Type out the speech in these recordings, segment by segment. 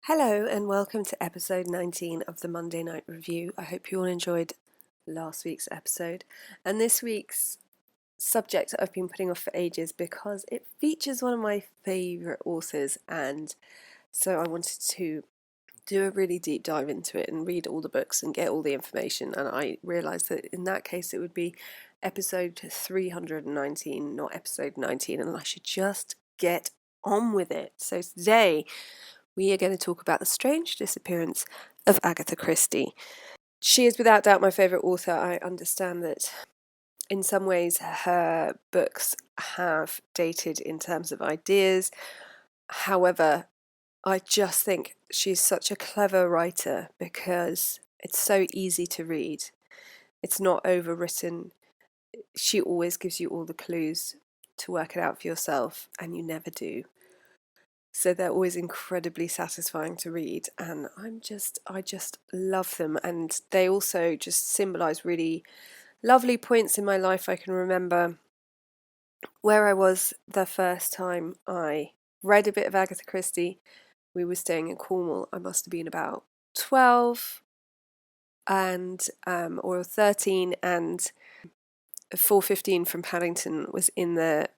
Hello and welcome to episode 19 of the Monday Night Review. I hope you all enjoyed last week's episode. And this week's subject I've been putting off for ages because it features one of my favourite authors, and so I wanted to do a really deep dive into it and read all the books and get all the information, and I realised that in that case it would be episode 319, not episode 19, and I should just get on with it. So today we are going to talk about the strange disappearance of Agatha Christie. She is without doubt my favourite author. I understand that in some ways her books have dated in terms of ideas. However, I just think she's such a clever writer because it's so easy to read. It's not overwritten. She always gives you all the clues to work it out for yourself, and you never do. So they're always incredibly satisfying to read, and I just love them. And they also just symbolise really lovely points in my life. I can remember where I was the first time I read a bit of Agatha Christie. We were staying in Cornwall. I must have been about 12 and or 13, and 4:15 from Paddington was in the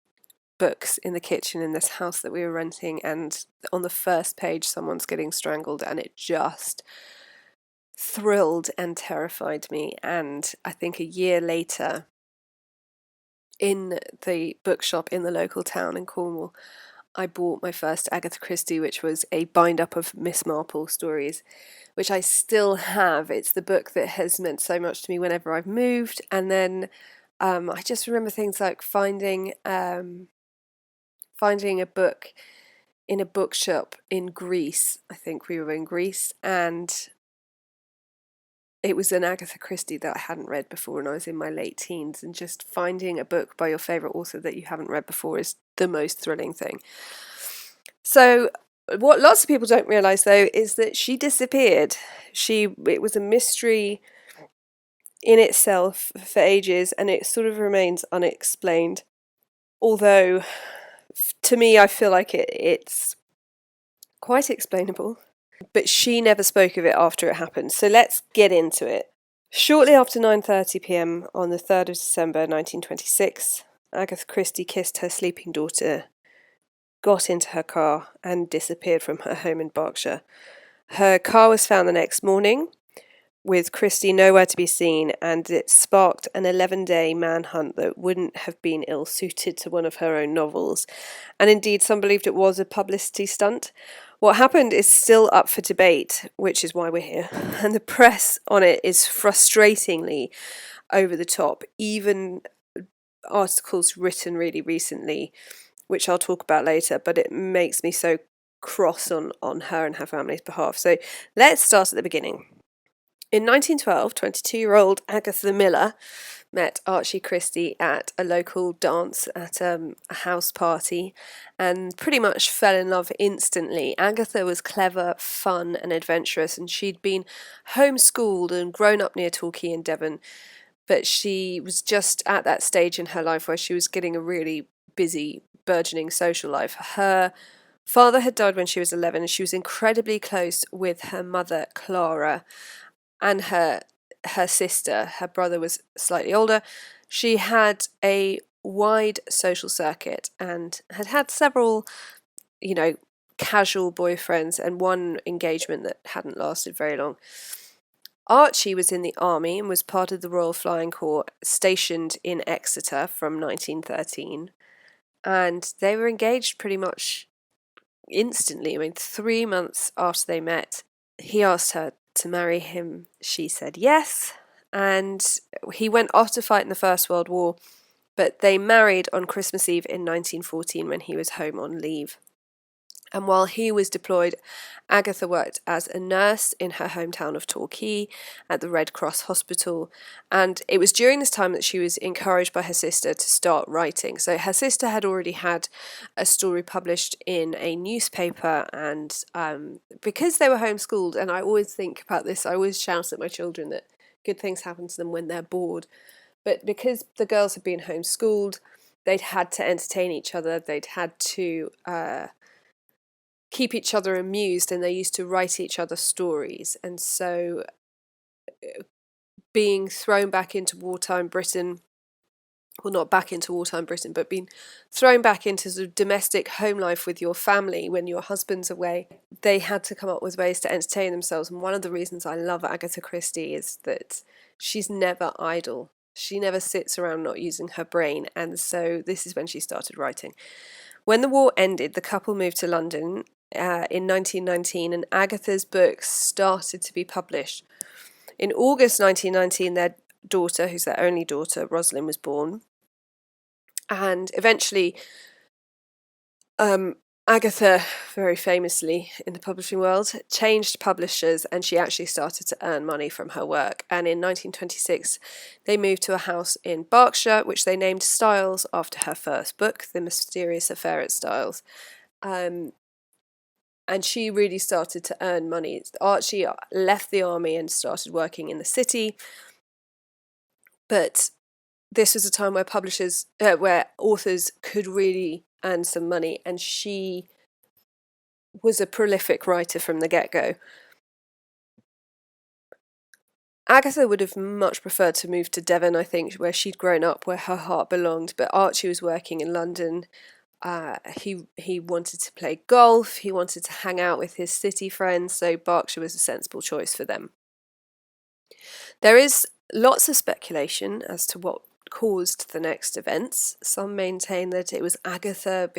books in the kitchen in this house that we were renting, and on the first page someone's getting strangled, and it just thrilled and terrified me. And I think a year later, in the bookshop in the local town in Cornwall, I bought my first Agatha Christie, which was a bind-up of Miss Marple stories, which I still have. It's the book that has meant so much to me whenever I've moved. And then I just remember things like finding a book in a bookshop in Greece. I think we were in Greece, and it was an Agatha Christie that I hadn't read before when I was in my late teens, and just finding a book by your favourite author that you haven't read before is the most thrilling thing. So what lots of people don't realise, though, is that she disappeared. It was a mystery in itself for ages, and it sort of remains unexplained. Although, to me, I feel like it's quite explainable. But she never spoke of it after it happened. So let's get into it. Shortly after 9:30 p.m. on the 3rd of December 1926, Agatha Christie kissed her sleeping daughter, got into her car, and disappeared from her home in Berkshire. Her car was found the next morning, with Christie nowhere to be seen, and it sparked an 11-day manhunt that wouldn't have been ill-suited to one of her own novels. And indeed, some believed it was a publicity stunt. What happened is still up for debate, which is why we're here. And the press on it is frustratingly over the top. Even articles written really recently, which I'll talk about later, but it makes me so cross on her and her family's behalf. So let's start at the beginning. In 1912, 22-year-old Agatha Miller met Archie Christie at a local dance at a house party and pretty much fell in love instantly. Agatha was clever, fun and adventurous, and she'd been homeschooled and grown up near Torquay in Devon, but she was just at that stage in her life where she was getting a really busy, burgeoning social life. Her father had died when she was 11, and she was incredibly close with her mother, Clara, and her sister. Her brother was slightly older. She had a wide social circuit and had had several, casual boyfriends and one engagement that hadn't lasted very long. Archie was in the army and was part of the Royal Flying Corps stationed in Exeter from 1913, and they were engaged pretty much instantly. I mean, 3 months after they met, he asked her to marry him. She said yes, and he went off to fight in the First World War, but they married on Christmas Eve in 1914 when he was home on leave. And while he was deployed, Agatha worked as a nurse in her hometown of Torquay at the Red Cross Hospital, and it was during this time that she was encouraged by her sister to start writing. So her sister had already had a story published in a newspaper, and because they were homeschooled, and I always think about this, I always shout at my children that good things happen to them when they're bored, but because the girls had been homeschooled, they'd had to entertain each other, they'd had to keep each other amused, and they used to write each other stories. And so being thrown back into wartime Britain, well, not back into wartime Britain, but being thrown back into sort of domestic home life with your family when your husband's away, they had to come up with ways to entertain themselves. And one of the reasons I love Agatha Christie is that she's never idle. She never sits around not using her brain. And so this is when she started writing. When the war ended, the couple moved to London in 1919, and Agatha's books started to be published. In August 1919, their daughter, who's their only daughter, Rosalind, was born. And eventually, Agatha, very famously in the publishing world, changed publishers, and she actually started to earn money from her work. And in 1926, they moved to a house in Berkshire, which they named Styles after her first book, The Mysterious Affair at Styles. And she really started to earn money. Archie left the army and started working in the city. But this was a time where where authors could really earn some money, and she was a prolific writer from the get-go. Agatha would have much preferred to move to Devon, I think, where she'd grown up, where her heart belonged, but Archie was working in London. He wanted to play golf, he wanted to hang out with his city friends, so Berkshire was a sensible choice for them. There is lots of speculation as to what caused the next events. Some maintain that it was Agatha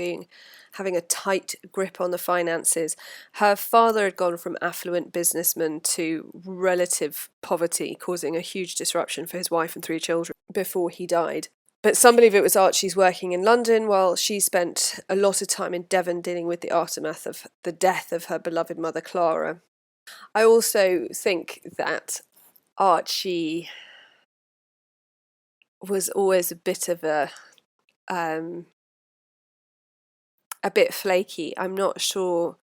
having a tight grip on the finances. Her father had gone from affluent businessman to relative poverty, causing a huge disruption for his wife and 3 children before he died. But some believe it was Archie's working in London while she spent a lot of time in Devon dealing with the aftermath of the death of her beloved mother, Clara. I also think that Archie was always a bit of a bit flaky. I'm not sure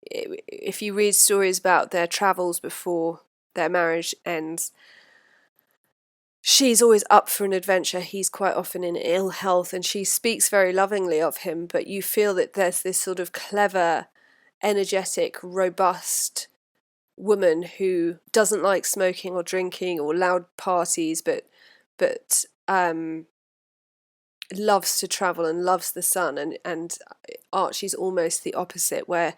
if you read stories about their travels before their marriage ends. She's always up for an adventure. He's quite often in ill health, and she speaks very lovingly of him, but you feel that there's this sort of clever, energetic, robust woman who doesn't like smoking or drinking or loud parties, but loves to travel and loves the sun. And Archie's almost the opposite, where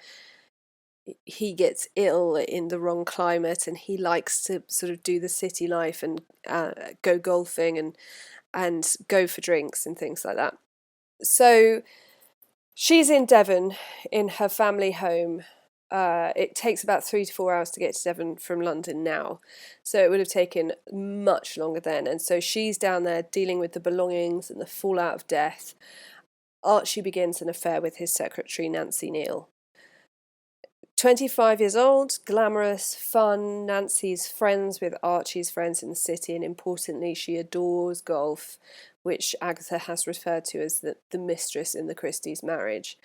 he gets ill in the wrong climate, and he likes to sort of do the city life and go golfing and go for drinks and things like that. So she's in Devon in her family home. It takes about 3 to 4 hours to get to Devon from London now, so it would have taken much longer then. And so she's down there dealing with the belongings and the fallout of death. Archie begins an affair with his secretary, Nancy Neal. 25 years old, glamorous, fun. Nancy's friends with Archie's friends in the city, and importantly, she adores golf, which Agatha has referred to as the mistress in the Christie's marriage.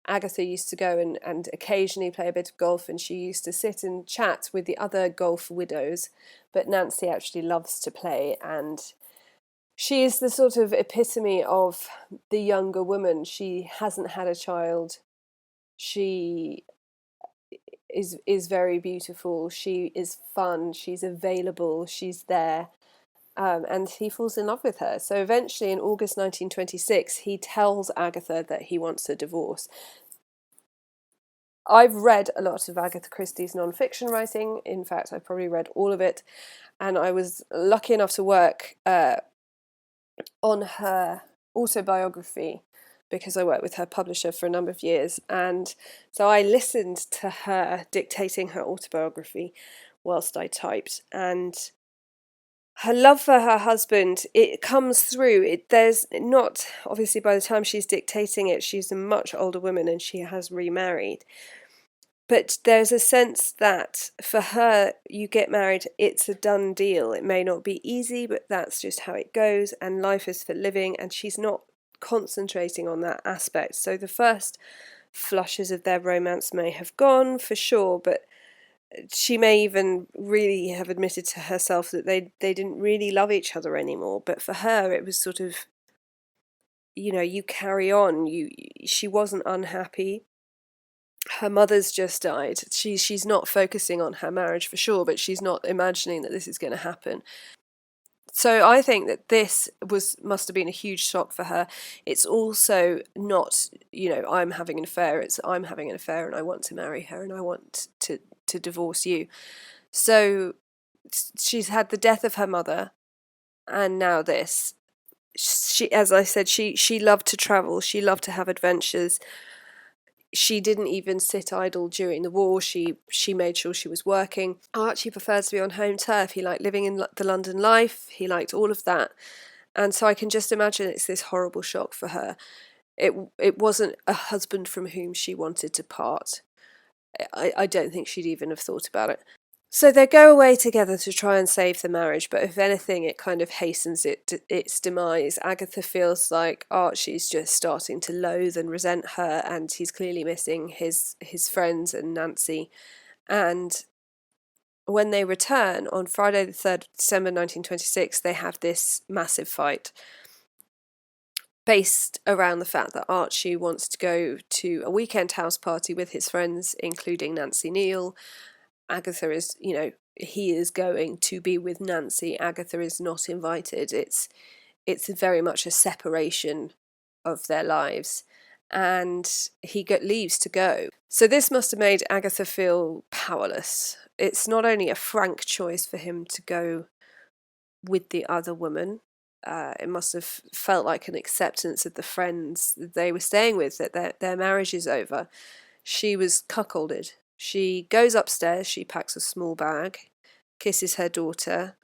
Agatha used to go and occasionally play a bit of golf, and she used to sit and chat with the other golf widows, but Nancy actually loves to play, and she is the sort of epitome of the younger woman. She hasn't had a child. She is very beautiful. She is fun. She's available. She's there. And he falls in love with her. So eventually, in August 1926, he tells Agatha that he wants a divorce. I've read a lot of Agatha Christie's non-fiction writing. In fact, I've probably read all of it. And I was lucky enough to work on her autobiography, because I worked with her publisher for a number of years. And so I listened to her dictating her autobiography whilst I typed. And her love for her husband, it comes through. There's not, obviously by the time she's dictating it, she's a much older woman and she has remarried. But there's a sense that for her, you get married, it's a done deal. It may not be easy, but that's just how it goes. And life is for living, and she's not concentrating on that aspect. So the first flushes of their romance may have gone, for sure, but she may even really have admitted to herself that they didn't really love each other anymore. But for her, it was sort of, you carry on. She wasn't unhappy. her mother's just died. She's not focusing on her marriage for sure, but she's not imagining that this is going to happen. So I think that this must have been a huge shock for her. It's also not, I'm having an affair. It's I'm having an affair and I want to marry her and I want to divorce you. So she's had the death of her mother and now this. She, as I said, she loved to travel. She loved to have adventures. She didn't even sit idle during the war. She made sure she was working. Archie preferred to be on home turf. He liked living in the London life. He liked all of that. And so I can just imagine it's this horrible shock for her. It wasn't a husband from whom she wanted to part. I don't think she'd even have thought about it. So they go away together to try and save the marriage, but if anything, it kind of hastens its demise. Agatha feels like Archie's just starting to loathe and resent her, and he's clearly missing his friends and Nancy. And when they return on Friday the 3rd of December 1926, they have this massive fight based around the fact that Archie wants to go to a weekend house party with his friends, including Nancy Neal. Agatha is, he is going to be with Nancy. Agatha is not invited. It's very much a separation of their lives. And he leaves to go. So this must have made Agatha feel powerless. It's not only a frank choice for him to go with the other woman. It must have felt like an acceptance of the friends they were staying with, that their marriage is over. She was cuckolded. She goes upstairs, she packs a small bag, kisses her daughter,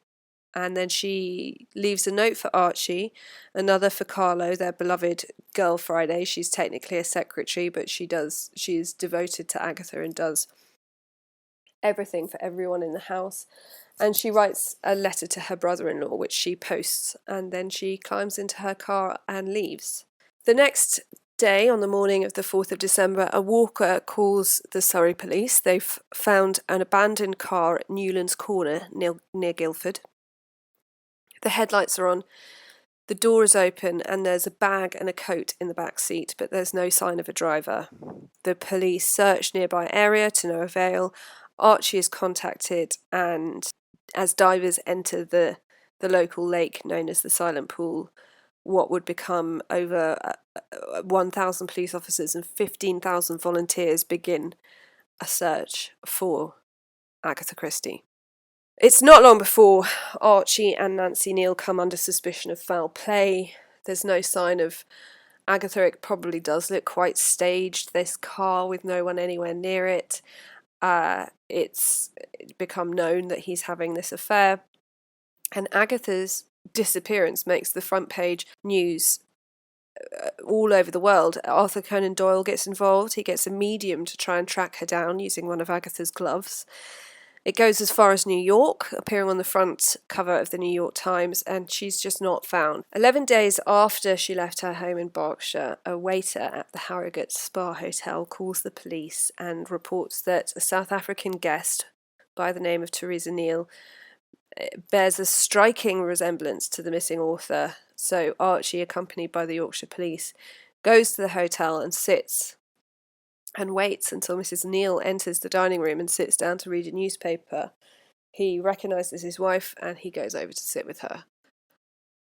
and then she leaves a note for Archie, another for Carlo, their beloved girl Friday. She's technically a secretary, but she is devoted to Agatha and does everything for everyone in the house. And she writes a letter to her brother-in-law, which she posts, and then she climbs into her car and leaves. The next day, on the morning of the 4th of December, a walker calls the Surrey police. They've found an abandoned car at Newlands Corner near Guildford. The headlights are on, the door is open, and there's a bag and a coat in the back seat, but there's no sign of a driver. The police search nearby area to no avail. Archie is contacted, and as divers enter the local lake known as the Silent Pool, what would become over 1,000 police officers and 15,000 volunteers begin a search for Agatha Christie. It's not long before Archie and Nancy Neal come under suspicion of foul play. There's no sign of Agatha. It probably does look quite staged, this car with no one anywhere near it. It's become known that he's having this affair. And Agatha's disappearance makes the front page news all over the world. Arthur Conan Doyle gets involved. He gets a medium to try and track her down using one of Agatha's gloves. It goes as far as New York, appearing on the front cover of the New York Times, and she's just not found. 11 days after she left her home in Berkshire, a waiter at the Harrogate Spa Hotel calls the police and reports that a South African guest by the name of Teresa Neal bears a striking resemblance to the missing author. So Archie, accompanied by the Yorkshire police, goes to the hotel and sits and waits until Mrs. Neal enters the dining room and sits down to read a newspaper. He recognises his wife and he goes over to sit with her.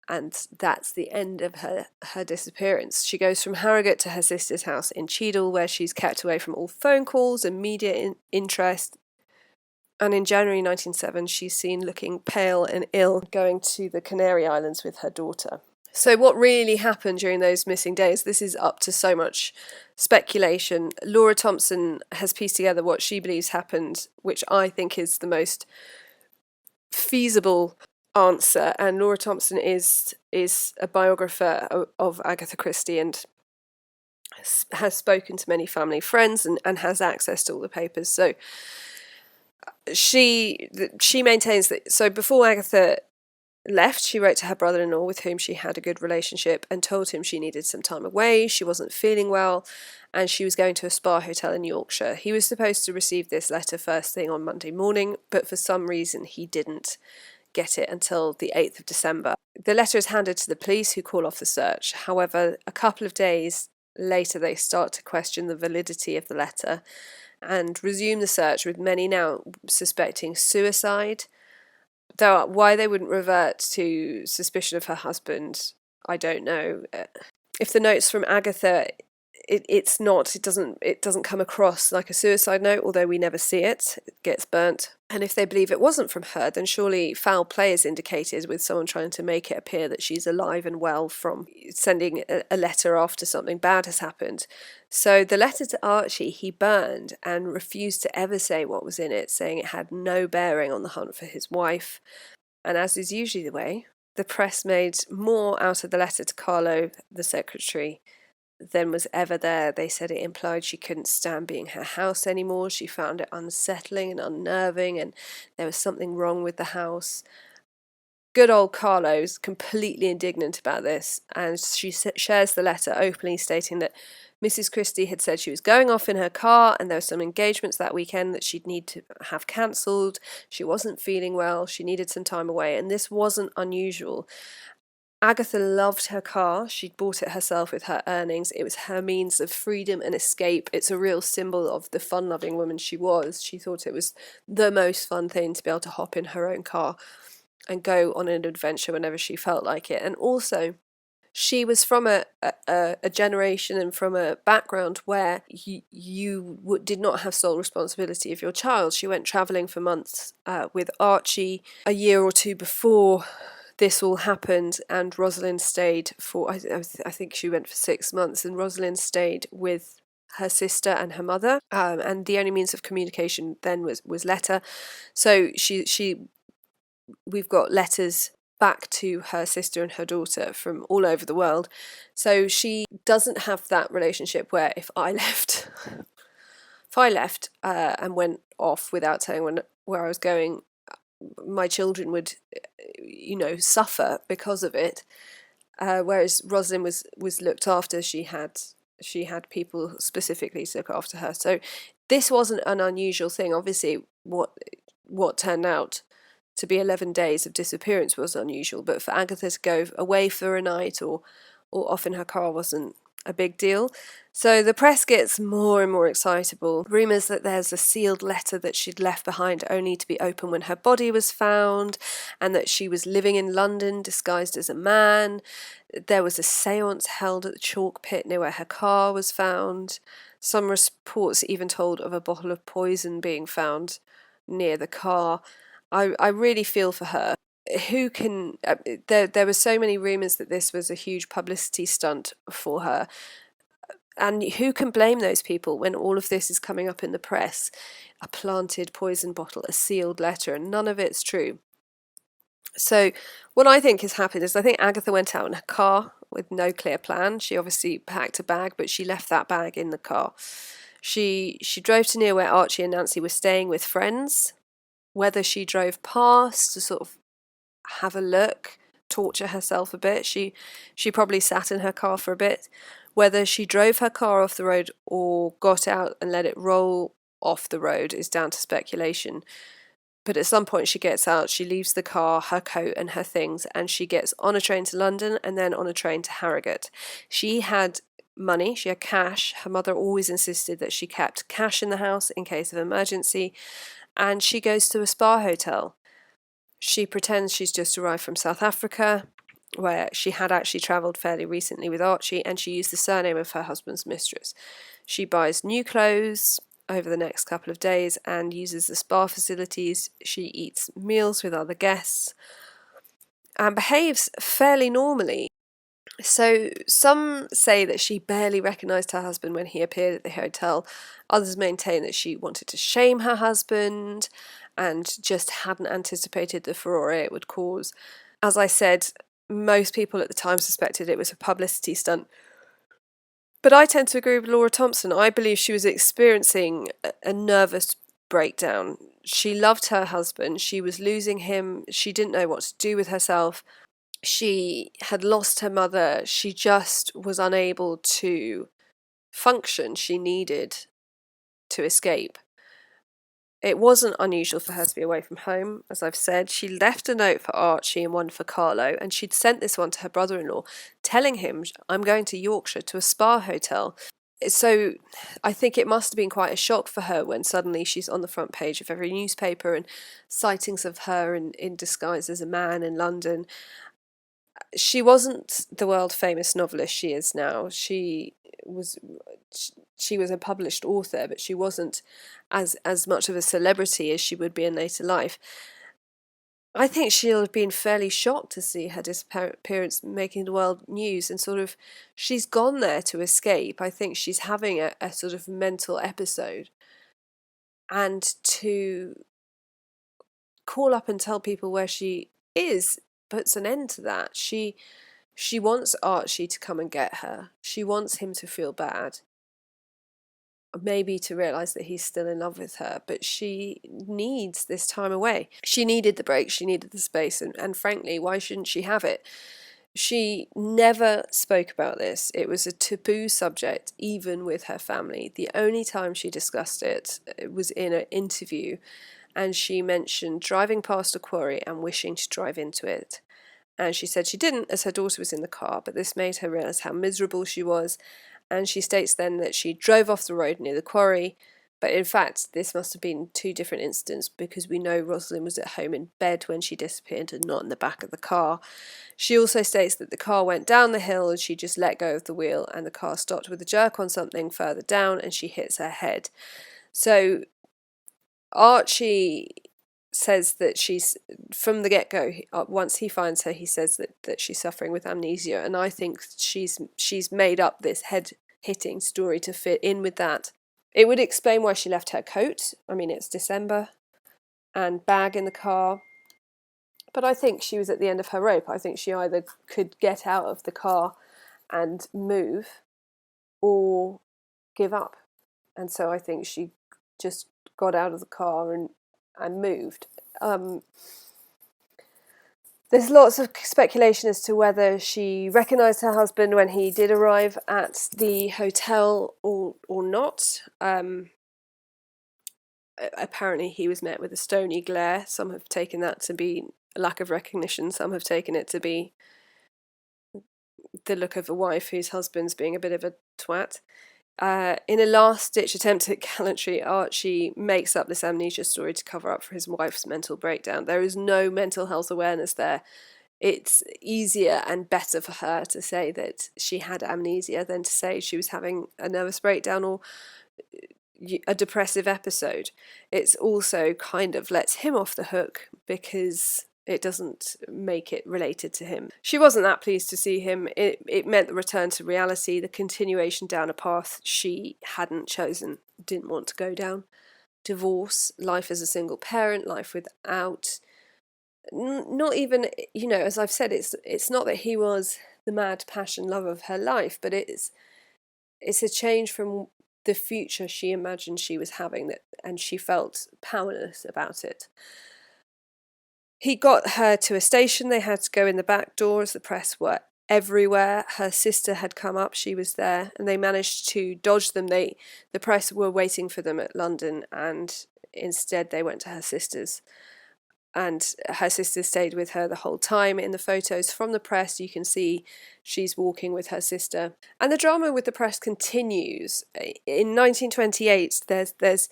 And that's the end of her disappearance. She goes from Harrogate to her sister's house in Cheadle, where she's kept away from all phone calls and media interest. And in January 1907, she's seen looking pale and ill, going to the Canary Islands with her daughter. So what really happened during those missing days, this is up to so much speculation. Laura Thompson has pieced together what she believes happened, which I think is the most feasible answer. And Laura Thompson is a biographer of Agatha Christie and has spoken to many family friends and has access to all the papers. So she maintains that, so before Agatha left, she wrote to her brother-in-law, with whom she had a good relationship, and told him she needed some time away, she wasn't feeling well, and she was going to a spa hotel in Yorkshire. He was supposed to receive this letter first thing on Monday morning, but for some reason he didn't get it until the 8th of December. The letter is handed to the police, who call off the search. However, a couple of days Later, they start to question the validity of the letter and resume the search, with many now suspecting suicide. Though why they wouldn't revert to suspicion of her husband, I don't know. If the notes from Agatha, it doesn't come across like a suicide note, although we never see it. It gets burnt. And if they believe it wasn't from her, then surely foul play is indicated, with someone trying to make it appear that she's alive and well from sending a letter after something bad has happened. So the letter to Archie he burned and refused to ever say what was in it, saying it had no bearing on the hunt for his wife. And as is usually the way, the press made more out of the letter to Carlo, the secretary, than was ever there. They said it implied she couldn't stand being her house anymore. She found it unsettling and unnerving, and there was something wrong with the house. Good old Carlo's completely indignant about this, and she shares the letter openly, stating that Mrs. Christie had said she was going off in her car and there were some engagements that weekend that she'd need to have cancelled. She wasn't feeling well. She needed some time away, and this wasn't unusual. Agatha loved her car. She'd bought it herself with her earnings. It was her means of freedom and escape. It's a real symbol of the fun-loving woman she was. She thought it was the most fun thing to be able to hop in her own car and go on an adventure whenever she felt like it. And also, she was from a generation and from a background where you did not have sole responsibility of your child. She went travelling for months with Archie a year or two before this all happened, and Rosalind stayed for, I think she went for 6 months, and Rosalind stayed with her sister and her mother, and the only means of communication then was letter. So we've got letters back to her sister and her daughter from all over the world. So she doesn't have that relationship where if I left and went off without telling where I was going, my children would, suffer because of it. Whereas Rosalind was looked after. She had people specifically to look after her. So this wasn't an unusual thing. Obviously, what turned out to be 11 days of disappearance was unusual, but for Agatha to go away for a night or off in her car wasn't a big deal. So the press gets more and more excitable. Rumours that there's a sealed letter that she'd left behind only to be opened when her body was found, and that she was living in London disguised as a man. There was a séance held at the chalk pit near where her car was found. Some reports even told of a bottle of poison being found near the car. I really feel for her. Who can... there were so many rumours that this was a huge publicity stunt for her. And who can blame those people when all of this is coming up in the press? A planted poison bottle, a sealed letter, and none of it's true. So what I think has happened is I think Agatha went out in her car with no clear plan. She obviously packed a bag, but she left that bag in the car. She drove to near where Archie and Nancy were staying with friends. Whether she drove past to sort of have a look, torture herself a bit, she probably sat in her car for a bit. Whether she drove her car off the road or got out and let it roll off the road is down to speculation. But at some point she gets out, she leaves the car, her coat and her things, and she gets on a train to London and then on a train to Harrogate. She had money, she had cash. Her mother always insisted that she kept cash in the house in case of emergency. And she goes to a spa hotel. She pretends she's just arrived from South Africa, where she had actually travelled fairly recently with Archie, and she used the surname of her husband's mistress. She buys new clothes over the next couple of days and uses the spa facilities. She eats meals with other guests and behaves fairly normally. So some say that she barely recognised her husband when he appeared at the hotel. Others maintain that she wanted to shame her husband and just hadn't anticipated the furore it would cause. As I said, most people at the time suspected it was a publicity stunt. But I tend to agree with Laura Thompson. I believe she was experiencing a nervous breakdown. She loved her husband. She was losing him. She didn't know what to do with herself. She had lost her mother. She just was unable to function. She needed to escape. It wasn't unusual for her to be away from home, as I've said. She left a note for Archie and one for Carlo, and she'd sent this one to her brother-in-law, telling him, I'm going to Yorkshire to a spa hotel. So I think it must have been quite a shock for her when suddenly she's on the front page of every newspaper, and sightings of her in disguise as a man in London. She wasn't the world famous novelist she is now. Was she was a published author, but she wasn't as much of a celebrity as she would be in later life. I think she'll have been fairly shocked to see her disappearance making the world news, and sort of she's gone there to escape. I think she's having a sort of mental episode, and to call up and tell people where she is puts an end to that. She wants Archie to come and get her. She wants him to feel bad, maybe to realise that he's still in love with her, but she needs this time away. She needed the break, she needed the space, and frankly, why shouldn't she have it? She never spoke about this. It was a taboo subject, even with her family. The only time she discussed it was in an interview, and she mentioned driving past a quarry and wishing to drive into it. And she said she didn't, as her daughter was in the car, but this made her realise how miserable she was. And she states then that she drove off the road near the quarry, but in fact this must have been two different incidents, because we know Rosalind was at home in bed when she disappeared and not in the back of the car. She also states that the car went down the hill and she just let go of the wheel, and the car stopped with a jerk on something further down and she hits her head. So Archie says that she's, from the get-go, once he finds her, he says that she's suffering with amnesia, and I think she's made up this head-hitting story to fit in with that. It would explain why she left her coat, I mean it's December, and bag in the car, but I think she was at the end of her rope. I think she either could get out of the car and move, or give up, and so I think she just got out of the car and moved. There's lots of speculation as to whether she recognised her husband when he did arrive at the hotel or not. Apparently he was met with a stony glare. Some have taken that to be a lack of recognition. Some have taken it to be the look of a wife whose husband's being a bit of a twat. In a last-ditch attempt at gallantry, Archie makes up this amnesia story to cover up for his wife's mental breakdown. There is no mental health awareness there. It's easier and better for her to say that she had amnesia than to say she was having a nervous breakdown or a depressive episode. It's also kind of lets him off the hook because it doesn't make it related to him. She wasn't that pleased to see him. It meant the return to reality, the continuation down a path she hadn't chosen, didn't want to go down. Divorce, life as a single parent, life without... Not even, as I've said, it's not that he was the mad passion love of her life, but it's a change from the future she imagined she was having, and she felt powerless about it. He got her to a station. They had to go in the back doors. The press were everywhere. Her sister had come up. She was there, and they managed to dodge them. The press were waiting for them at London, and instead they went to her sister's. And her sister stayed with her the whole time. In the photos from the press, you can see she's walking with her sister. And the drama with the press continues. In 1928, there's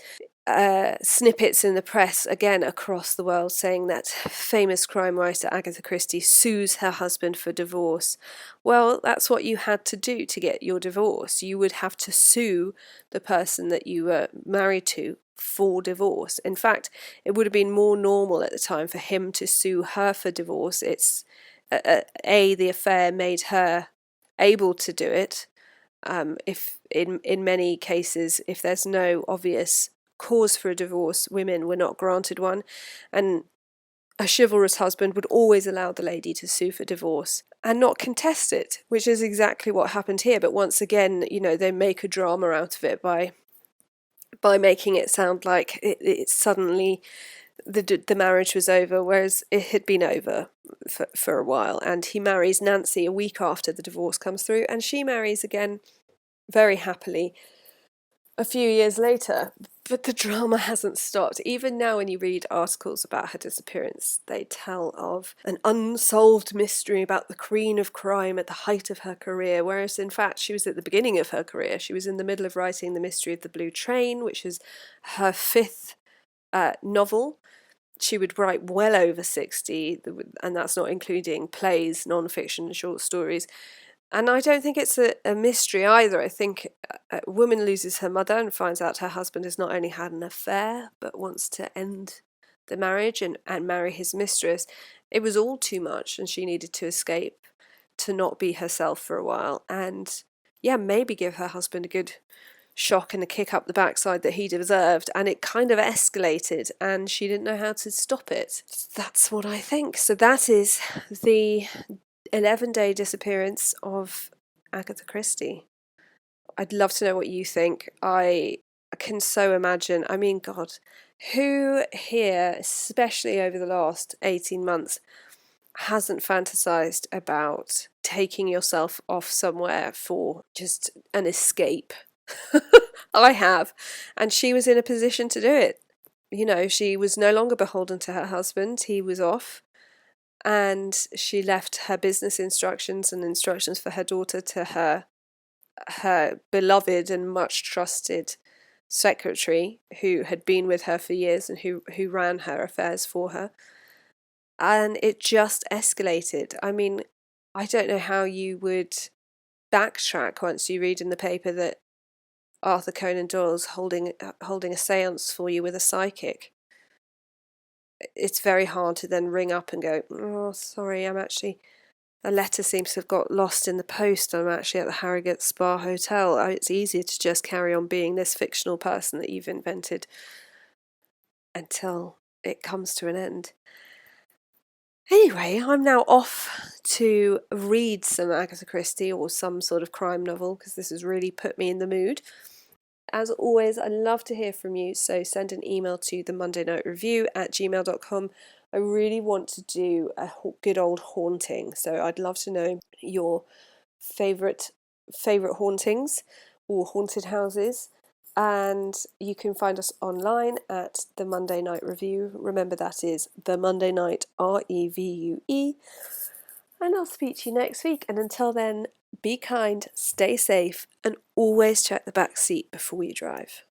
snippets in the press, again across the world, saying that famous crime writer Agatha Christie sues her husband for divorce. Well, that's what you had to do to get your divorce. You would have to sue the person that you were married to for divorce. In fact, it would have been more normal at the time for him to sue her for divorce. It's the affair made her able to do it. If in many cases, if there's no obvious cause for a divorce, women were not granted one, and a chivalrous husband would always allow the lady to sue for divorce and not contest it, which is exactly what happened here. But once again, they make a drama out of it by making it sound like it suddenly the marriage was over, whereas it had been over for a while. And he marries Nancy a week after the divorce comes through, and she marries again very happily. a few years later. But the drama hasn't stopped. Even now, when you read articles about her disappearance, they tell of an unsolved mystery about the queen of crime at the height of her career, whereas in fact she was at the beginning of her career. She was in the middle of writing The Mystery of the Blue Train, which is her fifth novel. She would write well over 60, and that's not including plays, non-fiction, short stories. And I don't think it's a mystery either. I think a woman loses her mother and finds out her husband has not only had an affair, but wants to end the marriage and marry his mistress. It was all too much, and she needed to escape to not be herself for a while. And yeah, maybe give her husband a good shock and a kick up the backside that he deserved. And it kind of escalated, and she didn't know how to stop it. That's what I think. So that is the 11-day disappearance of Agatha Christie. I'd love to know what you think. I can so imagine. I mean, God, who here, especially over the last 18 months, hasn't fantasized about taking yourself off somewhere for just an escape? I have. And she was in a position to do it. You know, she was no longer beholden to her husband. He was off. And she left her business instructions and instructions for her daughter to her beloved and much trusted secretary, who had been with her for years and who ran her affairs for her. And it just escalated. I mean, I don't know how you would backtrack once you read in the paper that Arthur Conan Doyle's holding a séance for you with a psychic. It's very hard to then ring up and go, oh, sorry, a letter seems to have got lost in the post. I'm actually at the Harrogate Spa Hotel. It's easier to just carry on being this fictional person that you've invented until it comes to an end. Anyway, I'm now off to read some Agatha Christie or some sort of crime novel, because this has really put me in the mood. As always, I'd love to hear from you, so send an email to themondaynightrevue@gmail.com. I really want to do a good old haunting, so I'd love to know your favourite hauntings or haunted houses. And you can find us online at The Monday Night Revue. Remember, that is The Monday Night, REVUE. And I'll speak to you next week. And until then, be kind, stay safe, and always check the back seat before you drive.